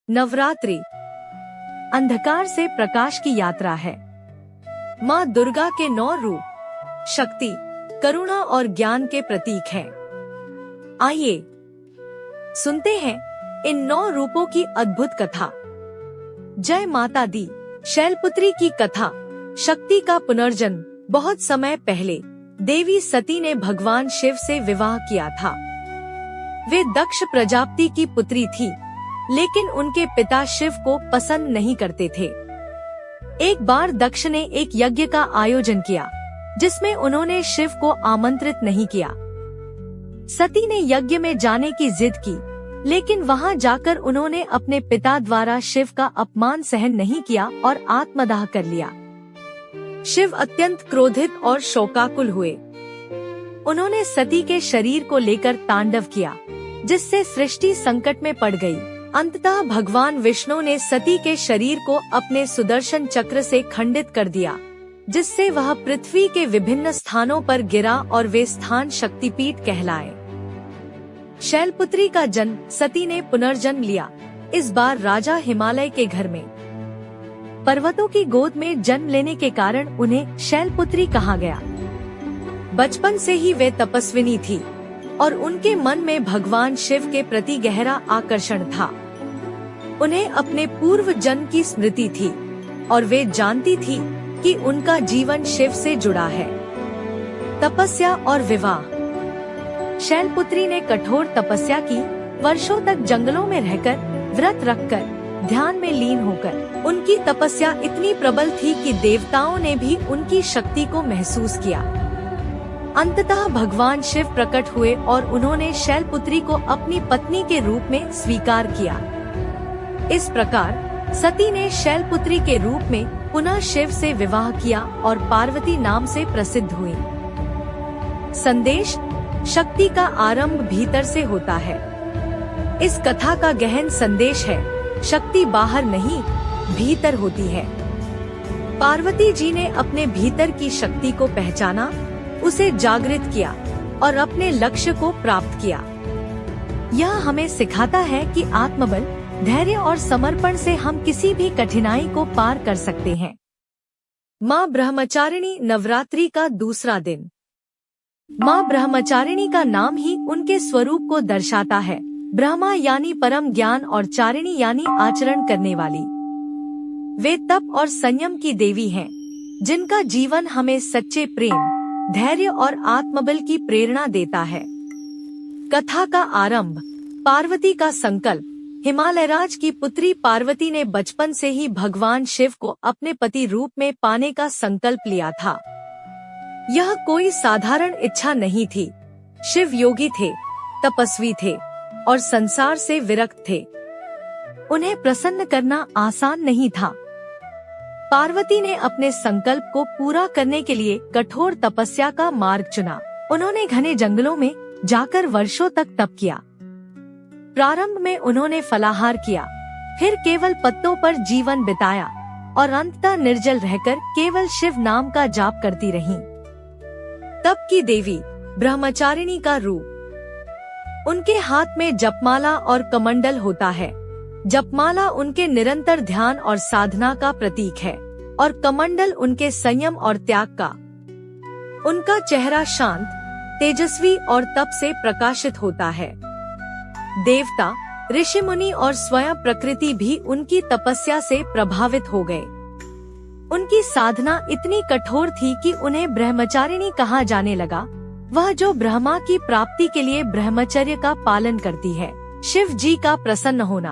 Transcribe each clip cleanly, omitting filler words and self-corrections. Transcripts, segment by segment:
नवरात्रि अंधकार से प्रकाश की यात्रा है। माँ दुर्गा के 9 रूप शक्ति, करुणा और ज्ञान के प्रतीक हैं। आइए सुनते हैं इन 9 रूपों की अद्भुत कथा। जय माता दी। शैलपुत्री की कथा। शक्ति का पुनर्जन्म। बहुत समय पहले देवी सती ने भगवान शिव से विवाह किया था। वे दक्ष प्रजापति की पुत्री थी, लेकिन उनके पिता शिव को पसंद नहीं करते थे। एक बार दक्ष ने एक यज्ञ का आयोजन किया, जिसमें उन्होंने शिव को आमंत्रित नहीं किया। सती ने यज्ञ में जाने की जिद की, लेकिन वहां जाकर उन्होंने अपने पिता द्वारा शिव का अपमान सहन नहीं किया और आत्मदाह कर लिया। शिव अत्यंत क्रोधित और शोकाकुल हुए। उन्होंने सती के शरीर को लेकर तांडव किया, जिससे सृष्टि संकट में पड़ गई। अंततः भगवान विष्णु ने सती के शरीर को अपने सुदर्शन चक्र से खंडित कर दिया, जिससे वह पृथ्वी के विभिन्न स्थानों पर गिरा और वे स्थान शक्तिपीठ कहलाए। शैलपुत्री का जन्म। सती ने पुनर्जन्म लिया, इस बार राजा हिमालय के घर में। पर्वतों की गोद में जन्म लेने के कारण उन्हें शैलपुत्री कहा गया। बचपन से ही वे तपस्विनी थी और उनके मन में भगवान शिव के प्रति गहरा आकर्षण था। उन्हें अपने पूर्व जन्म की स्मृति थी और वे जानती थी कि उनका जीवन शिव से जुड़ा है। तपस्या और विवाह। शैलपुत्री ने कठोर तपस्या की, वर्षों तक जंगलों में रहकर, व्रत रखकर, ध्यान में लीन होकर। उनकी तपस्या इतनी प्रबल थी कि देवताओं ने भी उनकी शक्ति को महसूस किया। अंततः भगवान शिव प्रकट हुए और उन्होंने शैलपुत्री को अपनी पत्नी के रूप में स्वीकार किया। इस प्रकार सती ने शैलपुत्री के रूप में पुनः शिव से विवाह किया और पार्वती नाम से प्रसिद्ध हुई। संदेश। शक्ति का आरंभ भीतर से होता है। इस कथा का गहन संदेश है, शक्ति बाहर नहीं, भीतर होती है। पार्वती जी ने अपने भीतर की शक्ति को पहचाना, उसे जागृत किया और अपने लक्ष्य को प्राप्त किया। यह हमें सिखाता है कि आत्मबल, धैर्य और समर्पण से हम किसी भी कठिनाई को पार कर सकते हैं। माँ ब्रह्मचारिणी। नवरात्रि का दूसरा दिन। माँ ब्रह्मचारिणी का नाम ही उनके स्वरूप को दर्शाता है। ब्रह्मा यानी परम ज्ञान और चारिणी यानी आचरण करने वाली। वे तप और संयम की देवी हैं, जिनका जीवन हमें सच्चे प्रेम, धैर्य और आत्मबल की प्रेरणा देता है। कथा का आरंभ। पार्वती का संकल्प। हिमालयराज की पुत्री पार्वती ने बचपन से ही भगवान शिव को अपने पति रूप में पाने का संकल्प लिया था। यह कोई साधारण इच्छा नहीं थी। शिव योगी थे, तपस्वी थे और संसार से विरक्त थे। उन्हें प्रसन्न करना आसान नहीं था। पार्वती ने अपने संकल्प को पूरा करने के लिए कठोर तपस्या का मार्ग चुना। उन्होंने घने जंगलों में जाकर वर्षों तक तप किया। प्रारंभ में उन्होंने फलाहार किया, फिर केवल पत्तों पर जीवन बिताया और अंततः निर्जल रहकर केवल शिव नाम का जाप करती रहीं। तप की देवी। ब्रह्मचारिणी का रूप। उनके हाथ में जपमाला और कमंडल होता है। जपमाला उनके निरंतर ध्यान और साधना का प्रतीक है और कमंडल उनके संयम और त्याग का। उनका चेहरा शांत, तेजस्वी और तप से प्रकाशित होता है। देवता, ऋषि मुनि और स्वयं प्रकृति भी उनकी तपस्या से प्रभावित हो गए। उनकी साधना इतनी कठोर थी कि उन्हें ब्रह्मचारिणी कहा जाने लगा, वह जो ब्रह्मा की प्राप्ति के लिए ब्रह्मचर्य का पालन करती है। शिव जी का प्रसन्न होना।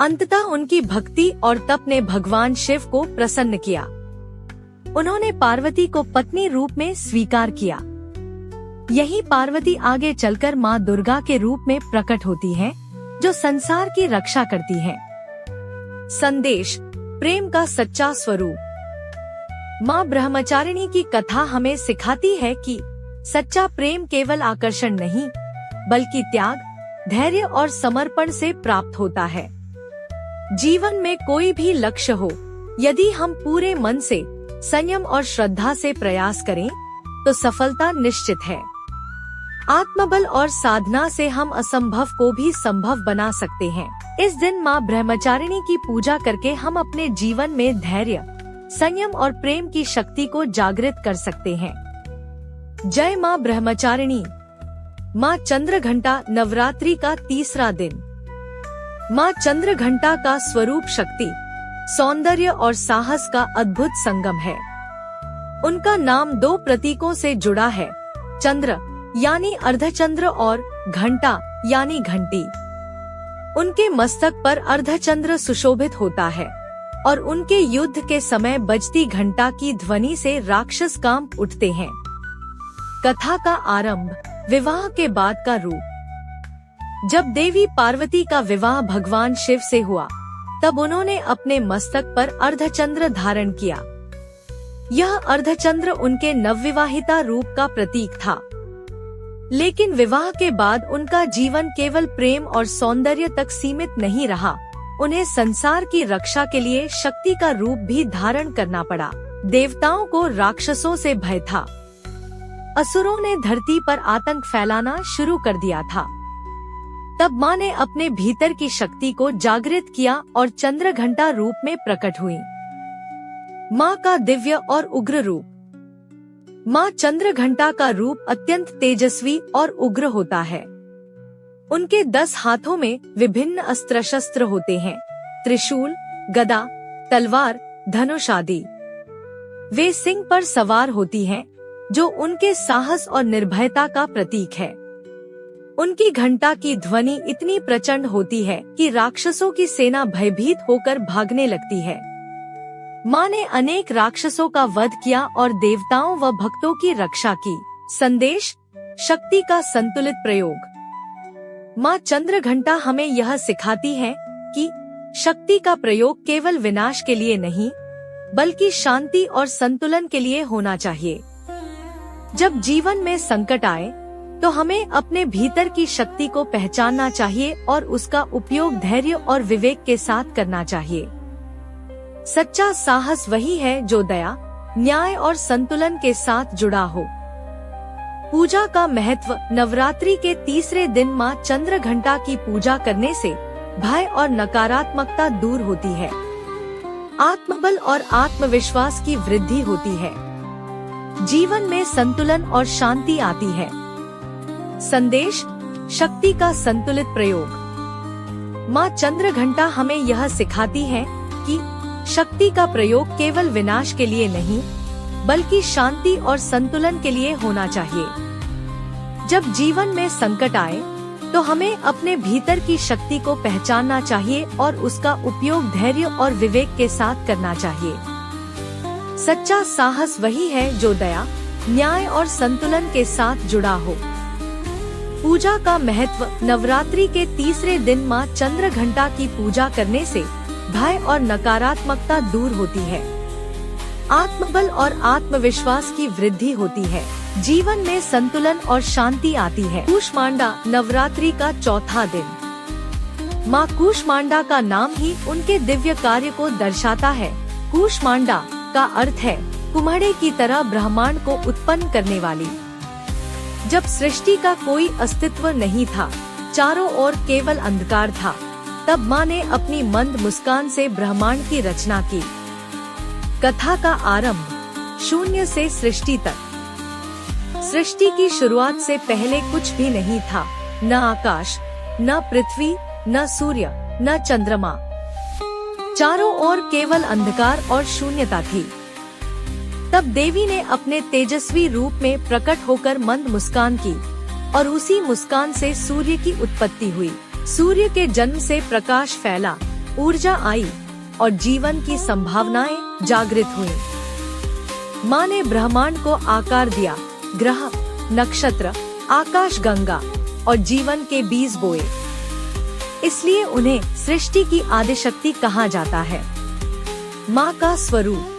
अंततः उनकी भक्ति और तप ने भगवान शिव को प्रसन्न किया। उन्होंने पार्वती को पत्नी रूप में स्वीकार किया। यही पार्वती आगे चलकर माँ दुर्गा के रूप में प्रकट होती हैं, जो संसार की रक्षा करती हैं। संदेश। प्रेम का सच्चा स्वरूप। माँ ब्रह्मचारिणी की कथा हमें सिखाती है कि सच्चा प्रेम केवल आकर्षण नहीं, बल्कि त्याग, धैर्य और समर्पण से प्राप्त होता है। जीवन में कोई भी लक्ष्य हो, यदि हम पूरे मन से, संयम और श्रद्धा से प्रयास करें, तो सफलता निश्चित है। आत्मबल और साधना से हम असंभव को भी संभव बना सकते हैं। इस दिन माँ ब्रह्मचारिणी की पूजा करके हम अपने जीवन में धैर्य, संयम और प्रेम की शक्ति को जागृत कर सकते हैं। जय माँ ब्रह्मचारिणी। माँ चंद्रघंटा नवरात्रि का तीसरा दिन। माँ चंद्रघंटा का स्वरूप शक्ति, सौंदर्य और साहस का अद्भुत संगम है। उनका नाम दो प्रतीकों से जुड़ा है, चंद्र यानी अर्धचंद्र और घंटा यानी घंटी। उनके मस्तक पर अर्धचंद्र सुशोभित होता है और उनके युद्ध के समय बजती घंटा की ध्वनि से राक्षस कांप उठते हैं। कथा का आरंभ, विवाह के बाद का रूप। जब देवी पार्वती का विवाह भगवान शिव से हुआ, तब उन्होंने अपने मस्तक पर अर्धचंद्र धारण किया। यह अर्धचंद्र उनके नवविवाहिता रूप का प्रतीक था। लेकिन विवाह के बाद उनका जीवन केवल प्रेम और सौंदर्य तक सीमित नहीं रहा। उन्हें संसार की रक्षा के लिए शक्ति का रूप भी धारण करना पड़ा। देवताओं को राक्षसों से भय था। असुरों ने धरती पर आतंक फैलाना शुरू कर दिया था। तब माँ ने अपने भीतर की शक्ति को जागृत किया और चंद्रघंटा रूप में प्रकट हुई। माँ का दिव्य और उग्र रूप। माँ चंद्रघंटा का रूप अत्यंत तेजस्वी और उग्र होता है। उनके 10 हाथों में विभिन्न अस्त्र शस्त्र होते हैं, त्रिशूल, गदा, तलवार, धनुष आदि। वे सिंह पर सवार होती हैं, जो उनके साहस और निर्भयता का प्रतीक है। उनकी घंटा की ध्वनि इतनी प्रचंड होती है कि राक्षसों की सेना भयभीत होकर भागने लगती है। माँ ने अनेक राक्षसों का वध किया और देवताओं व भक्तों की रक्षा की। संदेश, शक्ति का संतुलित प्रयोग। माँ चंद्रघंटा हमें यह सिखाती है कि शक्ति का प्रयोग केवल विनाश के लिए नहीं, बल्कि शांति और संतुलन के लिए होना चाहिए। जब जीवन में संकट आए, तो हमें अपने भीतर की शक्ति को पहचानना चाहिए और उसका उपयोग धैर्य और विवेक के साथ करना चाहिए। सच्चा साहस वही है जो दया, न्याय और संतुलन के साथ जुड़ा हो। पूजा का महत्व। नवरात्रि के तीसरे दिन माँ चंद्रघंटा की पूजा करने से भय और नकारात्मकता दूर होती है। आत्मबल और आत्मविश्वास की वृद्धि होती है। जीवन में संतुलन और शांति आती है। संदेश, शक्ति का संतुलित प्रयोग। माँ चंद्रघंटा हमें यह सिखाती है कि शक्ति का प्रयोग केवल विनाश के लिए नहीं, बल्कि शांति और संतुलन के लिए होना चाहिए। जब जीवन में संकट आए, तो हमें अपने भीतर की शक्ति को पहचानना चाहिए और उसका उपयोग धैर्य और विवेक के साथ करना चाहिए। सच्चा साहस वही है जो दया, न्याय और संतुलन के साथ जुड़ा हो। पूजा का महत्व। नवरात्रि के तीसरे दिन माँ चंद्रघंटा की पूजा करने से भय और नकारात्मकता दूर होती है। आत्मबल और आत्मविश्वास की वृद्धि होती है। जीवन में संतुलन और शांति आती है। कूष्मांडा नवरात्रि का चौथा दिन। माँ कूष्मांडा का नाम ही उनके दिव्य कार्य को दर्शाता है। कूष्मांडा का अर्थ है कुम्हड़े की तरह ब्रह्मांड को उत्पन्न करने वाली। जब सृष्टि का कोई अस्तित्व नहीं था, चारों ओर केवल अंधकार था, तब माँ ने अपनी मंद मुस्कान से ब्रह्मांड की रचना की। कथा का आरंभ। शून्य से सृष्टि तक। सृष्टि की शुरुआत से पहले कुछ भी नहीं था, न आकाश, न पृथ्वी, न सूर्य, न चंद्रमा। चारों ओर केवल अंधकार और शून्यता थी। तब देवी ने अपने तेजस्वी रूप में प्रकट होकर मंद मुस्कान की और उसी मुस्कान से सूर्य की उत्पत्ति हुई। सूर्य के जन्म से प्रकाश फैला, ऊर्जा आई और जीवन की संभावनाएं जागृत हुई। माँ ने ब्रह्मांड को आकार दिया, ग्रह, नक्षत्र, आकाश गंगा और जीवन के बीज बोए। इसलिए उन्हें सृष्टि की आदिशक्ति कहा जाता है। माँ का स्वरूप।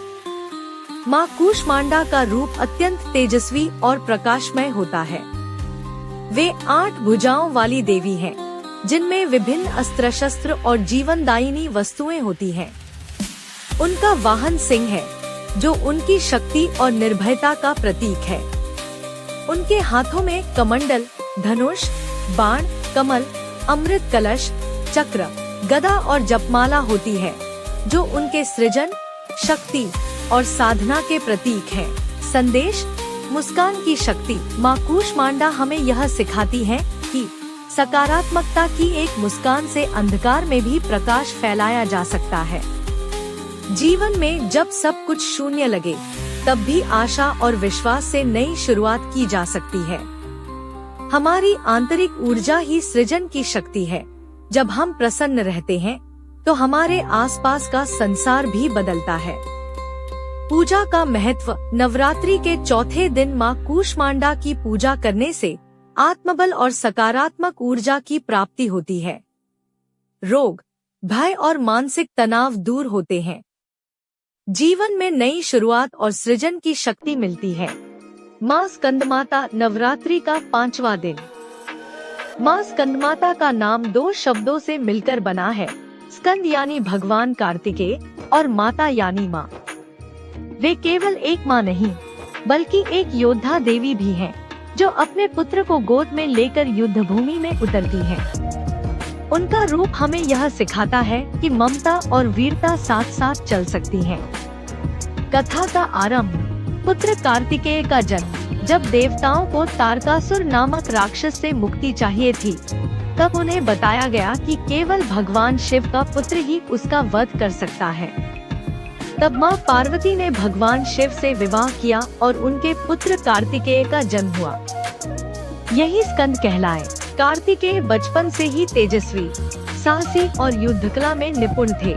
माँ कूष्मांडा का रूप अत्यंत तेजस्वी और प्रकाशमय होता है। वे 8 भुजाओं वाली देवी हैं, जिनमें विभिन्न अस्त्र शस्त्र और जीवनदायिनी वस्तुएं होती हैं। उनका वाहन सिंह है, जो उनकी शक्ति और निर्भयता का प्रतीक है। उनके हाथों में कमंडल, धनुष, बाण, कमल, अमृत कलश, चक्र, गदा और जपमाला होती है, जो उनके सृजन, शक्ति और साधना के प्रतीक हैं। संदेश, मुस्कान की शक्ति। माँ कूष्मांडा हमें यह सिखाती है कि सकारात्मकता की एक मुस्कान से अंधकार में भी प्रकाश फैलाया जा सकता है। जीवन में जब सब कुछ शून्य लगे, तब भी आशा और विश्वास से नई शुरुआत की जा सकती है। हमारी आंतरिक ऊर्जा ही सृजन की शक्ति है। जब हम प्रसन्न रहते हैं, तो हमारे आसपास का संसार भी बदलता है। पूजा का महत्व। नवरात्रि के चौथे दिन माँ कूष्मांडा की पूजा करने से आत्मबल और सकारात्मक ऊर्जा की प्राप्ति होती है। रोग, भय और मानसिक तनाव दूर होते हैं। जीवन में नई शुरुआत और सृजन की शक्ति मिलती है। माँ स्कंदमाता। नवरात्रि का 5वां दिन। माँ स्कंदमाता का नाम 2 शब्दों से मिलकर बना है। स्कंद यानी भगवान कार्तिकेय और माता यानी माँ। वे केवल एक माँ नहीं, बल्कि एक योद्धा देवी भी हैं, जो अपने पुत्र को गोद में लेकर युद्ध भूमि में उतरती हैं। उनका रूप हमें यह सिखाता है कि ममता और वीरता साथ साथ चल सकती हैं। कथा का आरंभ। पुत्र कार्तिकेय का जन्म। जब देवताओं को तारकासुर नामक राक्षस से मुक्ति चाहिए थी, तब उन्हें बताया गया कि केवल भगवान शिव का पुत्र ही उसका वध कर सकता है। तब माँ पार्वती ने भगवान शिव से विवाह किया और उनके पुत्र कार्तिकेय का जन्म हुआ। यही स्कंद कहलाए। कार्तिकेय बचपन से ही तेजस्वी, साहसी और युद्धकला में निपुण थे।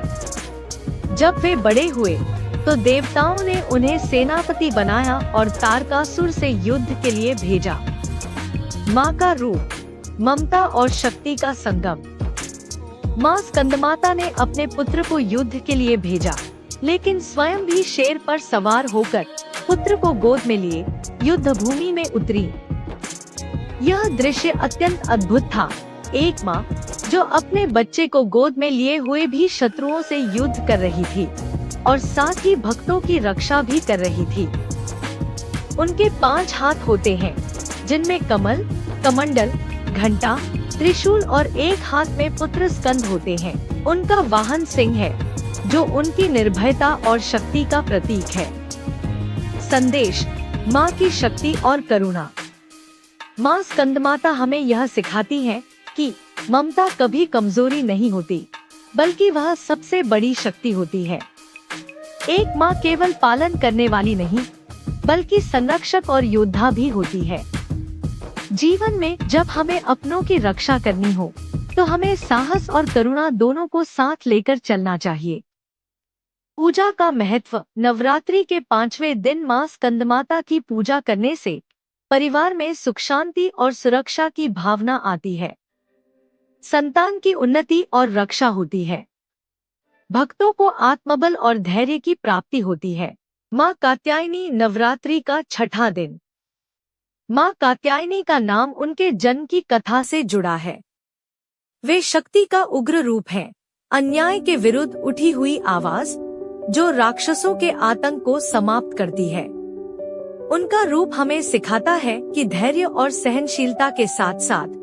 जब वे बड़े हुए, तो देवताओं ने उन्हें सेनापति बनाया और तारकासुर से युद्ध के लिए भेजा। माँ का रूप। ममता और शक्ति का संगम। माँ स्कंदमाता ने अपने पुत्र को युद्ध के लिए भेजा, लेकिन स्वयं भी शेर पर सवार होकर पुत्र को गोद में लिए युद्ध भूमि में उतरी। यह दृश्य अत्यंत अद्भुत था। एक माँ जो अपने बच्चे को गोद में लिए हुए भी शत्रुओं से युद्ध कर रही थी और साथ ही भक्तों की रक्षा भी कर रही थी। उनके 5 हाथ होते हैं, जिनमें कमल, कमंडल, घंटा, त्रिशूल और एक हाथ में पुत्र स्कंद होते हैं। उनका वाहन सिंह है, जो उनकी निर्भयता और शक्ति का प्रतीक है। संदेश, माँ की शक्ति और करुणा। माँ स्कंदमाता हमें यह सिखाती है कि ममता कभी कमजोरी नहीं होती, बल्कि वह सबसे बड़ी शक्ति होती है। एक माँ केवल पालन करने वाली नहीं, बल्कि संरक्षक और योद्धा भी होती है। जीवन में जब हमें अपनों की रक्षा करनी हो, तो हमें साहस और करुणा दोनों को साथ लेकर चलना चाहिए। पूजा का महत्व। नवरात्रि के 5वें दिन माँ स्कंदमाता की पूजा करने से परिवार में सुख शांति और सुरक्षा की भावना आती है। संतान की उन्नति और रक्षा होती है। भक्तों को आत्मबल और धैर्य की प्राप्ति होती है। माँ कात्यायनी। नवरात्रि का 6वां दिन। माँ कात्यायनी का नाम उनके जन्म की कथा से जुड़ा है। वे शक्ति का उग्र रूप हैं, अन्याय के विरुद्ध उठी हुई आवाज, जो राक्षसों के आतंक को समाप्त करती है। उनका रूप हमें सिखाता है कि धैर्य और सहनशीलता के साथ साथ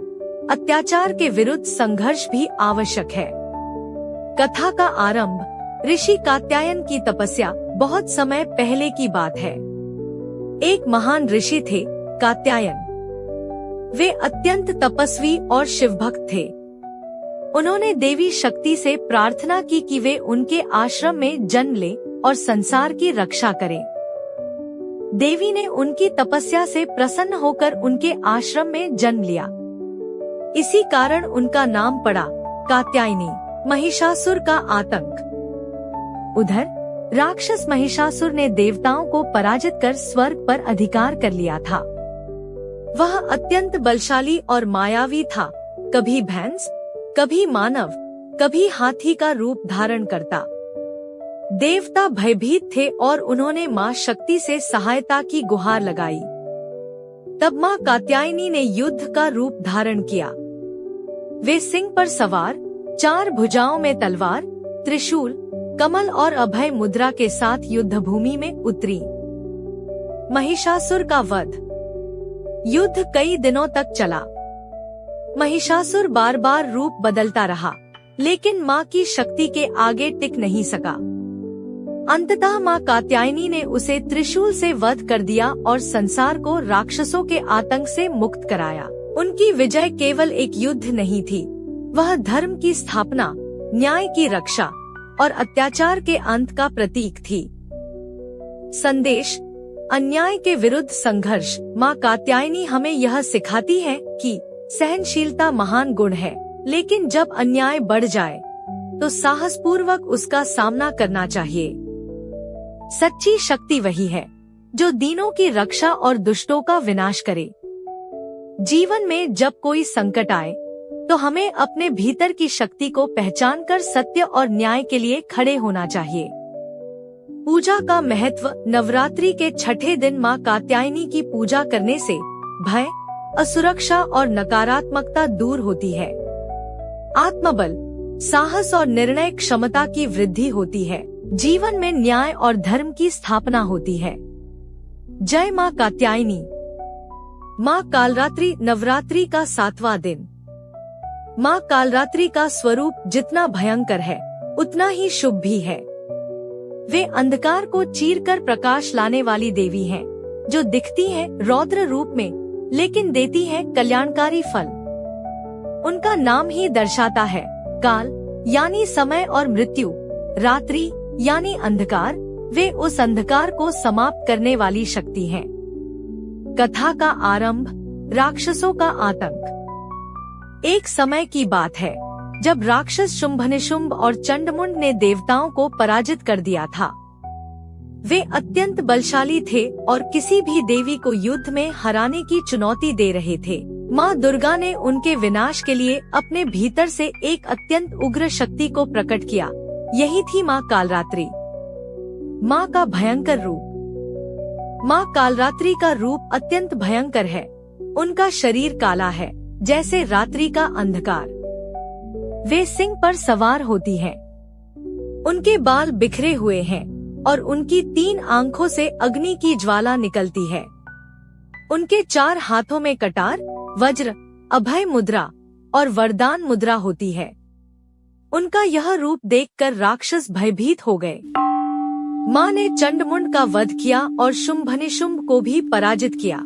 अत्याचार के विरुद्ध संघर्ष भी आवश्यक है। कथा का आरंभ। ऋषि कात्यायन की तपस्या। बहुत समय पहले की बात है। एक महान ऋषि थे, कात्यायन। वे अत्यंत तपस्वी और शिवभक्त थे। उन्होंने देवी शक्ति से प्रार्थना की कि वे उनके आश्रम में जन्म ले और संसार की रक्षा करें। देवी ने उनकी तपस्या से प्रसन्न होकर उनके आश्रम में जन्म लिया। इसी कारण उनका नाम पड़ा कात्यायनी। महिषासुर का आतंक। उधर राक्षस महिषासुर ने देवताओं को पराजित कर स्वर्ग पर अधिकार कर लिया था। वह अत्यंत बलशाली और मायावी था, कभी भैंस, कभी मानव, कभी हाथी का रूप धारण करता। देवता भयभीत थे और उन्होंने माँ शक्ति से सहायता की गुहार लगाई। तब माँ कात्यायनी ने युद्ध का रूप धारण किया। वे सिंह पर सवार, 4 भुजाओं में तलवार, त्रिशूल, कमल और अभय मुद्रा के साथ युद्ध भूमि में उतरी। महिषासुर का वध। युद्ध कई दिनों तक चला। महिषासुर बार बार रूप बदलता रहा, लेकिन माँ की शक्ति के आगे टिक नहीं सका। अंततः माँ कात्यायनी ने उसे त्रिशूल से वध कर दिया और संसार को राक्षसों के आतंक से मुक्त कराया। उनकी विजय केवल एक युद्ध नहीं थी, वह धर्म की स्थापना, न्याय की रक्षा और अत्याचार के अंत का प्रतीक थी। संदेश: अन्याय के विरुद्ध संघर्ष। माँ कात्यायनी हमें यह सिखाती है कि सहनशीलता महान गुण है, लेकिन जब अन्याय बढ़ जाए तो साहसपूर्वक उसका सामना करना चाहिए। सच्ची शक्ति वही है जो दीनों की रक्षा और दुष्टों का विनाश करे। जीवन में जब कोई संकट आए तो हमें अपने भीतर की शक्ति को पहचानकर सत्य और न्याय के लिए खड़े होना चाहिए। पूजा का महत्व। नवरात्रि के छठे दिन माँ कात्यायनी की पूजा करने से भय, असुरक्षा और नकारात्मकता दूर होती है। आत्मबल, साहस और निर्णय क्षमता की वृद्धि होती है। जीवन में न्याय और धर्म की स्थापना होती है। जय माँ कात्यायनी। माँ कालरात्रि। नवरात्रि का 7वां दिन। माँ कालरात्रि का स्वरूप जितना भयंकर है उतना ही शुभ भी है। वे अंधकार को चीरकर प्रकाश लाने वाली देवी हैं, जो दिखती हैं रौद्र रूप में लेकिन देती हैं कल्याणकारी फल। उनका नाम ही दर्शाता है काल यानी समय और मृत्यु, रात्रि यानी अंधकार। वे उस अंधकार को समाप्त करने वाली शक्ति हैं। कथा का आरंभ। राक्षसों का आतंक। एक समय की बात है जब राक्षस शुंभनिशुंभ और चंडमुंड ने देवताओं को पराजित कर दिया था। वे अत्यंत बलशाली थे और किसी भी देवी को युद्ध में हराने की चुनौती दे रहे थे। माँ दुर्गा ने उनके विनाश के लिए अपने भीतर से एक अत्यंत उग्र शक्ति को प्रकट किया। यही थी माँ कालरात्रि। माँ का भयंकर रूप। माँ कालरात्रि का रूप अत्यंत भयंकर है। उनका शरीर काला है जैसे रात्रि का अंधकार। वे सिंह पर सवार होती हैं। उनके बाल बिखरे हुए हैं और उनकी 3 आंखों से अग्नि की ज्वाला निकलती है। उनके 4 हाथों में कटार, वज्र, अभय मुद्रा और वरदान मुद्रा होती है। उनका यह रूप देखकर राक्षस भयभीत हो गए। माँ ने चंडमुंड का वध किया और शुंभनिशुंभ को भी पराजित किया।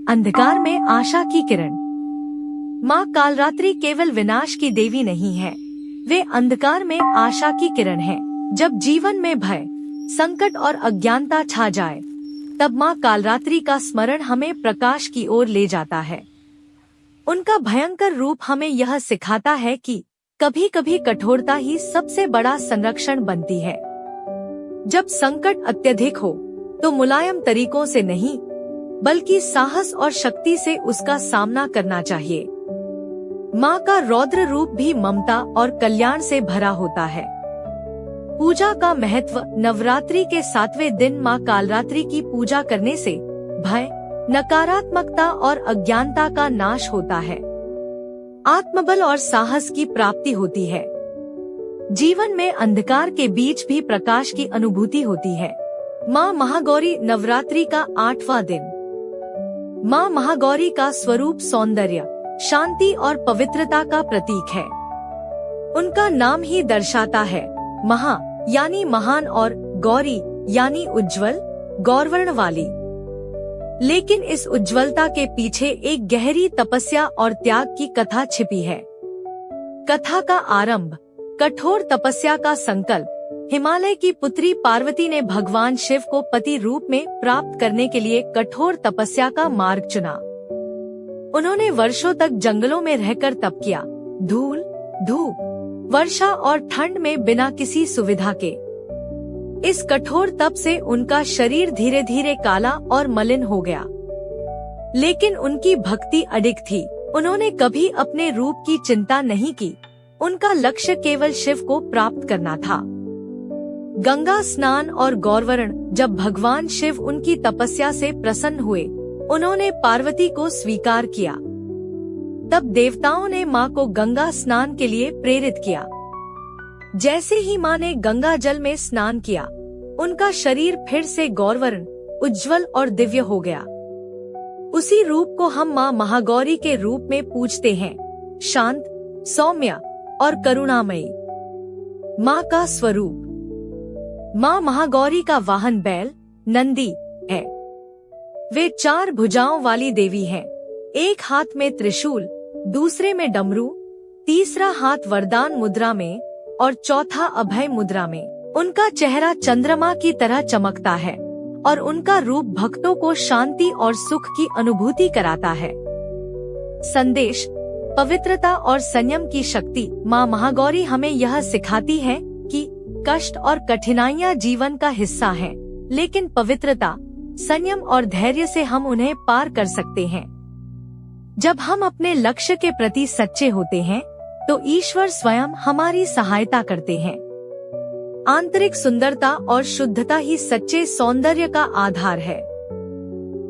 अंधकार में आशा की किरण। माँ कालरात्रि केवल विनाश की देवी नहीं है, वे अंधकार में आशा की किरण है। जब जीवन में भय, संकट और अज्ञानता छा जाए, तब माँ कालरात्रि का स्मरण हमें प्रकाश की ओर ले जाता है। उनका भयंकर रूप हमें यह सिखाता है कि कभी कभी कठोरता ही सबसे बड़ा संरक्षण बनती है। जब संकट अत्यधिक हो, तो मुलायम तरीकों से नहीं, बल्कि साहस और शक्ति से उसका सामना करना चाहिए। माँ का रौद्र रूप भी ममता और कल्याण से भरा होता है। पूजा का महत्व। नवरात्रि के 7वें दिन माँ कालरात्रि की पूजा करने से भय, नकारात्मकता और अज्ञानता का नाश होता है। आत्मबल और साहस की प्राप्ति होती है। जीवन में अंधकार के बीच भी प्रकाश की अनुभूति होती है। माँ महागौरी। नवरात्रि का 8वां दिन। माँ महागौरी का स्वरूप सौंदर्य, शांति और पवित्रता का प्रतीक है। उनका नाम ही दर्शाता है महा यानी महान और गौरी यानी उज्जवल, गौरवर्ण वाली। लेकिन इस उज्जवलता के पीछे एक गहरी तपस्या और त्याग की कथा छिपी है। कथा का आरंभ। कठोर तपस्या का संकल्प। हिमालय की पुत्री पार्वती ने भगवान शिव को पति रूप में प्राप्त करने के लिए कठोर तपस्या का मार्ग चुना। उन्होंने वर्षों तक जंगलों में रहकर तप किया, धूल, धूप, वर्षा और ठंड में बिना किसी सुविधा के। इस कठोर तप से उनका शरीर धीरे धीरे काला और मलिन हो गया। लेकिन उनकी भक्ति अडिग थी। उन्होंने कभी अपने रूप की चिंता नहीं की। उनका लक्ष्य केवल शिव को प्राप्त करना था। गंगा स्नान और गौरवर्ण। जब भगवान शिव उनकी तपस्या से प्रसन्न हुए, उन्होंने पार्वती को स्वीकार किया। तब देवताओं ने माँ को गंगा स्नान के लिए प्रेरित किया। जैसे ही माँ ने गंगा जल में स्नान किया, उनका शरीर फिर से गौरवर्ण, उज्जवल और दिव्य हो गया। उसी रूप को हम माँ महागौरी के रूप में पूजते हैं। शांत, सौम्य और करुणामयी। माँ का स्वरूप। माँ महागौरी का वाहन बैल नंदी है। वे 4 भुजाओं वाली देवी हैं। एक हाथ में त्रिशूल, दूसरे में डमरू, तीसरा हाथ वरदान मुद्रा में और चौथा अभय मुद्रा में। उनका चेहरा चंद्रमा की तरह चमकता है और उनका रूप भक्तों को शांति और सुख की अनुभूति कराता है। संदेश: पवित्रता और संयम की शक्ति। माँ महागौरी हमें यह सिखाती है कि कष्ट और कठिनाइयाँ जीवन का हिस्सा हैं, लेकिन पवित्रता, संयम और धैर्य से हम उन्हें पार कर सकते हैं। जब हम अपने लक्ष्य के प्रति सच्चे होते हैं, तो ईश्वर स्वयं हमारी सहायता करते हैं। आंतरिक सुंदरता और शुद्धता ही सच्चे सौंदर्य का आधार है।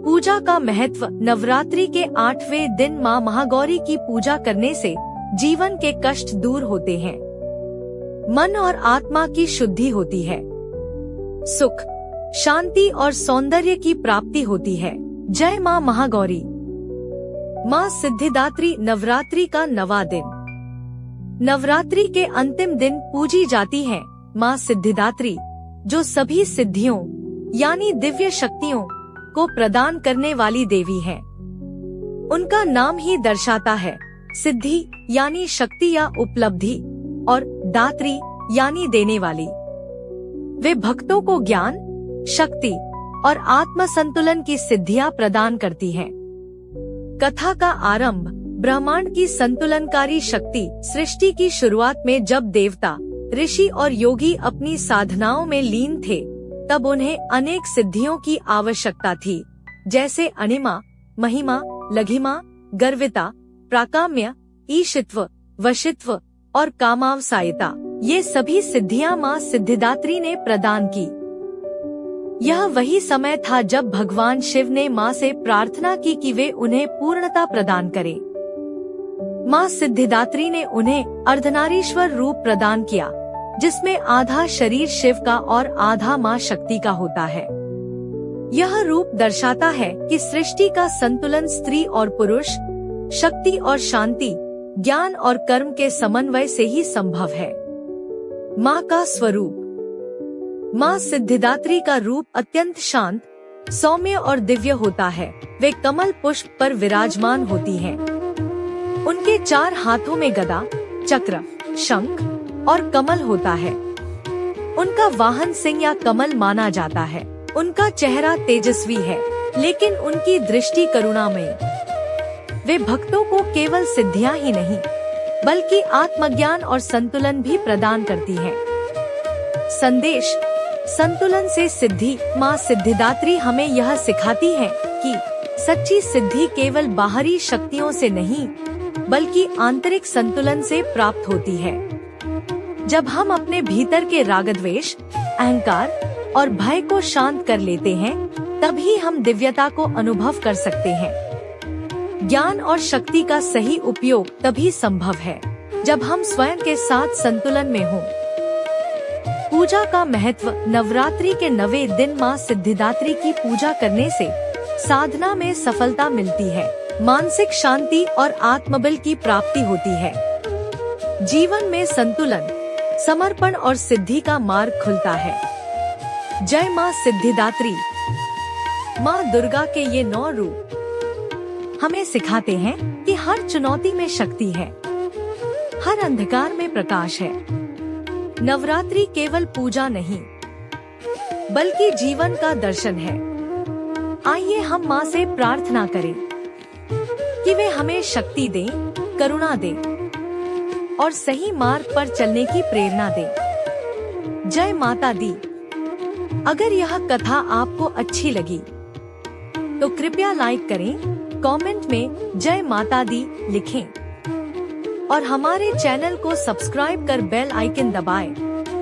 पूजा का महत्व। नवरात्रि के 8वें दिन माँ महागौरी की पूजा करने से जीवन के कष्ट दूर होते हैं, मन और आत्मा की शुद्धि होती है, सुख, शांति और सौंदर्य की प्राप्ति होती है। जय माँ महागौरी। माँ सिद्धिदात्री। नवरात्रि का 9वां दिन। नवरात्रि के अंतिम दिन पूजी जाती है माँ सिद्धिदात्री, जो सभी सिद्धियों यानी दिव्य शक्तियों को प्रदान करने वाली देवी है। उनका नाम ही दर्शाता है, सिद्धि यानी शक्ति या उपलब्धि, और दात्री यानी देने वाली। वे भक्तों को ज्ञान, शक्ति और आत्म संतुलन की सिद्धियां प्रदान करती हैं। कथा का आरंभ। ब्रह्मांड की संतुलनकारी शक्ति। सृष्टि की शुरुआत में जब देवता, ऋषि और योगी अपनी साधनाओं में लीन थे, तब उन्हें अनेक सिद्धियों की आवश्यकता थी, जैसे अणिमा, महिमा, लघिमा, गर्विता, प्राकाम्य, ईशित्व, वशित्व और कामावसायिता। ये सभी सिद्धियां माँ सिद्धिदात्री ने प्रदान की। यह वही समय था जब भगवान शिव ने माँ से प्रार्थना की कि वे उन्हें पूर्णता प्रदान करें। माँ सिद्धिदात्री ने उन्हें अर्धनारीश्वर रूप प्रदान किया, जिसमें आधा शरीर शिव का और आधा माँ शक्ति का होता है। यह रूप दर्शाता है कि सृष्टि का संतुलन स्त्री और पुरुष, शक्ति और शांति, ज्ञान और कर्म के समन्वय से ही संभव है। माँ का स्वरूप। माँ सिद्धिदात्री का रूप अत्यंत शांत, सौम्य और दिव्य होता है। वे कमल पुष्प पर विराजमान होती हैं। उनके 4 हाथों में गदा, चक्र, शंख और कमल होता है। उनका वाहन सिंह या कमल माना जाता है। उनका चेहरा तेजस्वी है, लेकिन उनकी दृष्टि करुणामयी। वे भक्तों को केवल सिद्धियां ही नहीं, बल्कि आत्मज्ञान और संतुलन भी प्रदान करती है। संदेश: संतुलन से सिद्धि। माँ सिद्धिदात्री हमें यह सिखाती है कि सच्ची सिद्धि केवल बाहरी शक्तियों से नहीं, बल्कि आंतरिक संतुलन से प्राप्त होती है। जब हम अपने भीतर के रागद्वेष, अहंकार और भय को शांत कर लेते हैं, तभी हम दिव्यता को अनुभव कर सकते हैं। ज्ञान और शक्ति का सही उपयोग तभी संभव है, जब हम स्वयं के साथ संतुलन में हों। पूजा का महत्व। नवरात्रि के 9वें दिन माँ सिद्धिदात्री की पूजा करने से साधना में सफलता मिलती है, मानसिक शांति और आत्मबल की प्राप्ति होती है। जीवन में संतुलन, समर्पण और सिद्धि का मार्ग खुलता है। जय माँ सिद्धिदात्री। माँ दुर्गा के ये 9 रूप हमें सिखाते हैं कि हर चुनौती में शक्ति है, हर अंधकार में प्रकाश है। नवरात्रि केवल पूजा नहीं, बल्कि जीवन का दर्शन है। आइए हम माँ से प्रार्थना करें कि वे हमें शक्ति दें, करुणा दें और सही मार्ग पर चलने की प्रेरणा दें। जय माता दी। अगर यह कथा आपको अच्छी लगी तो कृपया लाइक करें, कमेंट में जय माता दी लिखें और हमारे चैनल को सब्सक्राइब कर बेल आइकन दबाएं,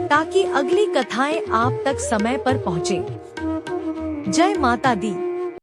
ताकि अगली कथाएं आप तक समय पर पहुंचे। जय माता दी।